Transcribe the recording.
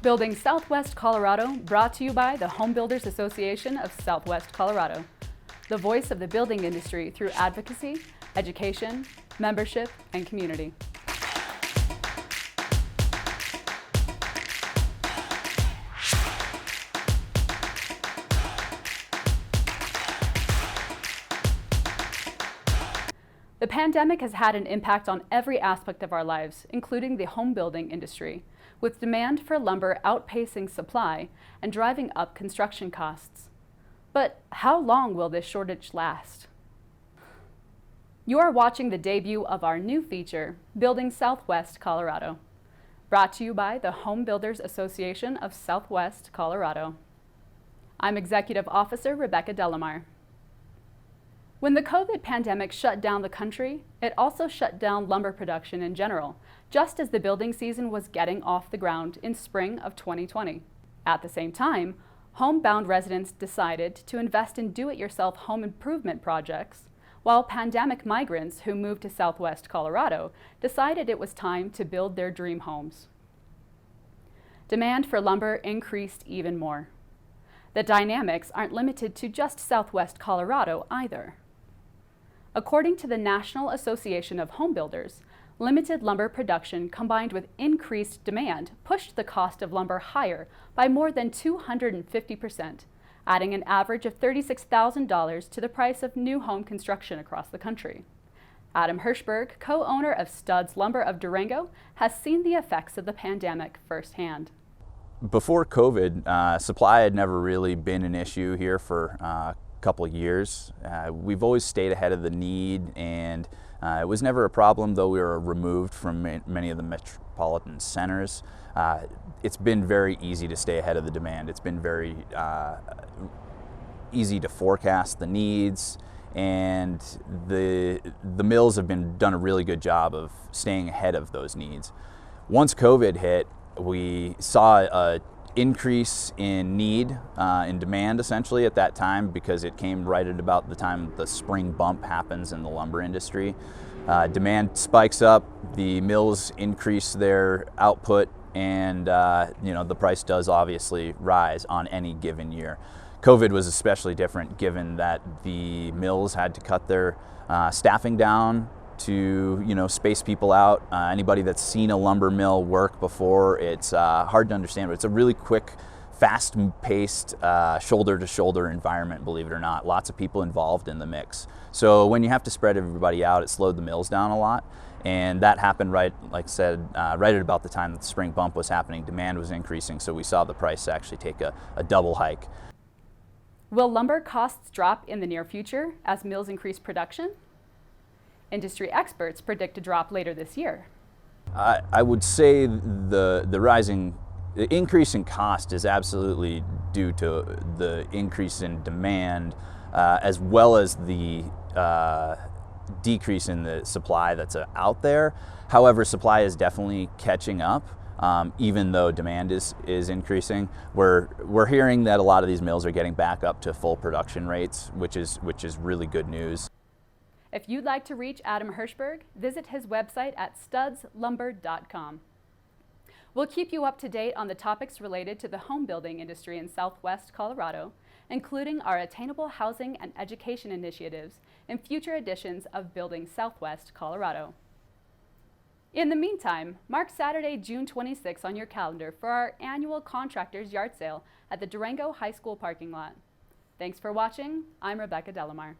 Building Southwest Colorado, brought to you by the Home Builders Association of Southwest Colorado, the voice of the building industry through advocacy, education, membership, and community. The pandemic has had an impact on every aspect of our lives, including the home building industry, with demand for lumber outpacing supply and driving up construction costs. But how long will this shortage last? You are watching the debut of our new feature, Building Southwest Colorado, brought to you by the Home Builders Association of Southwest Colorado. I'm Executive Officer Rebecca Delamar. When the COVID pandemic shut down the country, it also shut down lumber production in general, just as the building season was getting off the ground in spring of 2020. At the same time, homebound residents decided to invest in do-it-yourself home improvement projects, while pandemic migrants who moved to Southwest Colorado decided it was time to build their dream homes. Demand for lumber increased even more. The dynamics aren't limited to just Southwest Colorado either. According to the National Association of Home Builders, limited lumber production combined with increased demand pushed the cost of lumber higher by more than 250%, adding an average of $36,000 to the price of new home construction across the country. Adam Hirschberg, co-owner of Studs Lumber of Durango, has seen the effects of the pandemic firsthand. Before COVID, supply had never really been an issue here for a couple of years. We've always stayed ahead of the need, and it was never a problem, though we were removed from many of the metropolitan centers. It's been very easy to stay ahead of the demand. It's been very easy to forecast the needs, and the mills have done a really good job of staying ahead of those needs. Once COVID hit, we saw an increase in need, in demand essentially at that time, because it came right at about the time the spring bump happens in the lumber industry. Demand spikes up, the mills increase their output, and the price does obviously rise on any given year. COVID was especially different, given that the mills had to cut their staffing down to space people out. Anybody that's seen a lumber mill work before, it's hard to understand, but it's a really quick, fast-paced, shoulder-to-shoulder environment, believe it or not. Lots of people involved in the mix. So when you have to spread everybody out, it slowed the mills down a lot. And that happened right at about the time that the spring bump was happening. Demand was increasing, so we saw the price actually take a double hike. Will lumber costs drop in the near future as mills increase production? Industry experts predict a drop later this year. I would say the increase in cost is absolutely due to the increase in demand, as well as the decrease in the supply that's out there. However, supply is definitely catching up, even though demand is increasing. We're hearing that a lot of these mills are getting back up to full production rates, which is really good news. If you'd like to reach Adam Hirschberg, visit his website at studslumber.com. We'll keep you up to date on the topics related to the home building industry in Southwest Colorado, including our attainable housing and education initiatives in future editions of Building Southwest Colorado. In the meantime, mark Saturday, June 26 on your calendar for our annual Contractors Yard Sale at the Durango High School parking lot. Thanks for watching. I'm Rebecca Delamar.